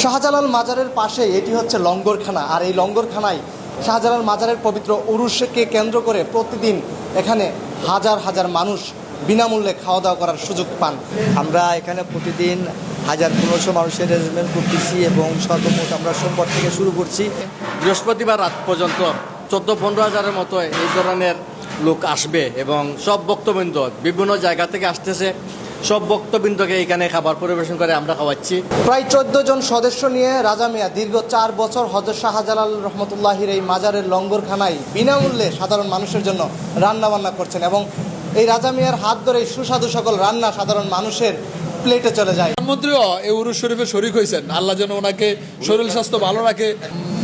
শাহজালাল মাজারের পাশে এটি হচ্ছে লঙ্গরখানা, আর এই লঙ্গরখানায় শাহজালাল মাজারের পবিত্র উরুসকে কেন্দ্র করে প্রতিদিন এখানে হাজার হাজার মানুষ বিনামূল্যে খাওয়া দাওয়া করার সুযোগ পান। আমরা এখানে প্রতিদিন 1500 মানুষের অ্যারেঞ্জমেন্ট করতেছি এবং সর্বমোট আমরা সোমবার থেকে শুরু করছি। বৃহস্পতিবার রাত পর্যন্ত 14-15 হাজারের মতো এই ধরনের লোক আসবে এবং সব ভক্তবৃন্দ বিভিন্ন জায়গা থেকে আসতেছে। সব ভক্তবৃন্দকে এখানে খাবার পরিবেশন করে আমরা খাওয়াচ্ছি। প্রায় 14 জন সদস্য নিয়ে রাজা মিয়া দীর্ঘ 4 বছর হযরত শাহজালাল রহমতুল্লাহির এই মাজারের লঙ্গরখানায় বিনামূল্যে সাধারণ মানুষের জন্য রান্নাবান্না করছেন এবং এই রাজা মিয়ার হাত ধরে সুস্বাদু সকল রান্না সাধারণ মানুষের প্লেটে চলে যায়। প্রধানমন্ত্রীও এই উরুস শরীফে শরীক হয়েছেন। আল্লাহ যেন ওনাকে শরীর স্বাস্থ্য ভালো রাখে,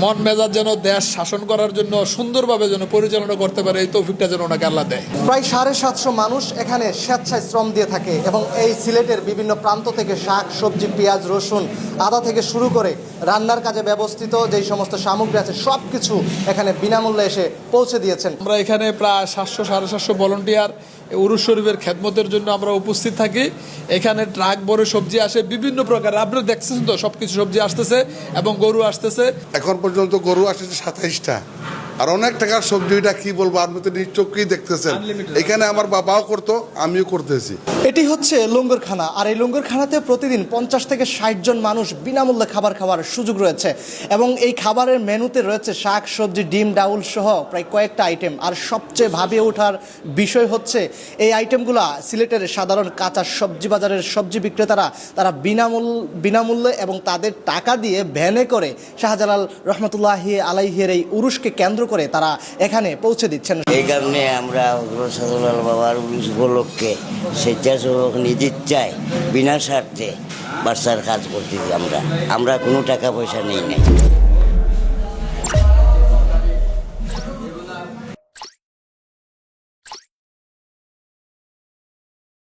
মন মেজাজ যেন দেশ শাসন করার জন্য সুন্দরভাবে যেন পরিচালনা করতে পারে, এই তৌফিকটা যেন ওনাকে আল্লাহ দেয়। প্রায় 750 মানুষ এখানে স্বেচ্ছায় শ্রম দিয়ে থাকে এবং এই সিলেটের বিভিন্ন প্রান্ত থেকে শাক সবজি পেঁয়াজ রসুন আদা থেকে শুরু করে রান্নার কাজে ব্যবহৃত যেই সমস্ত সামগ্রী আছে সব কিছু এখানে বিনামূল্যে এসে পৌঁছে দিয়েছেন। আমরা এখানে প্রায় 700-750 ভলান্টিয়ার উরুস শরীফের খেদমতের জন্য আমরা উপস্থিত থাকি। এখানে ট্রাক বড় সবজি আসে বিভিন্ন প্রকার, আপনারা দেখছেন তো সবকিছু সবজি আসতেছে এবং গরু আসতেছে। এখন পর্যন্ত গরু আসছে 27টা, আর অনেক টাকার সবজি। এটা কি বলবো, আপনি তো নিজ চোখেই দেখতেছেন। এখানে আমার বাবাও করতো, আমিও করতেছি। এটি হচ্ছে লঙ্গরখানা, আর এই লঙ্গরখানাতে প্রতিদিন 50 থেকে 60 জন মানুষ বিনামূল্যে খাবার খাওয়ার সুযোগ রয়েছে এবং এই খাবারের মেনুতে রয়েছে শাক সবজি ডিম ডাউল সহ প্রায় কয়েকটা আইটেম। আর সবচেয়ে ভাবিয়ে ওঠার বিষয় হচ্ছে এই আইটেমগুলো সিলেটের সাধারণ কাঁচা সবজি বাজারের সবজি বিক্রেতারা তারা বিনামূল্যে এবং তাদের টাকা দিয়ে ভ্যানে করে শাহজালাল রহমতুল্লাহি আলাইহির এই উরুসকে কেন্দ্র করে তারা এখানে পৌঁছে দিচ্ছেন। এই কারণে আমরা শাহজালাল বাবার উরুস উপলক্ষে স্বেচ্ছাসেবক নিদির চাই বিনা স্বার্থে বাচ্চার কাজ করতেছি। আমরা কোনো টাকা পয়সা নেই নাই।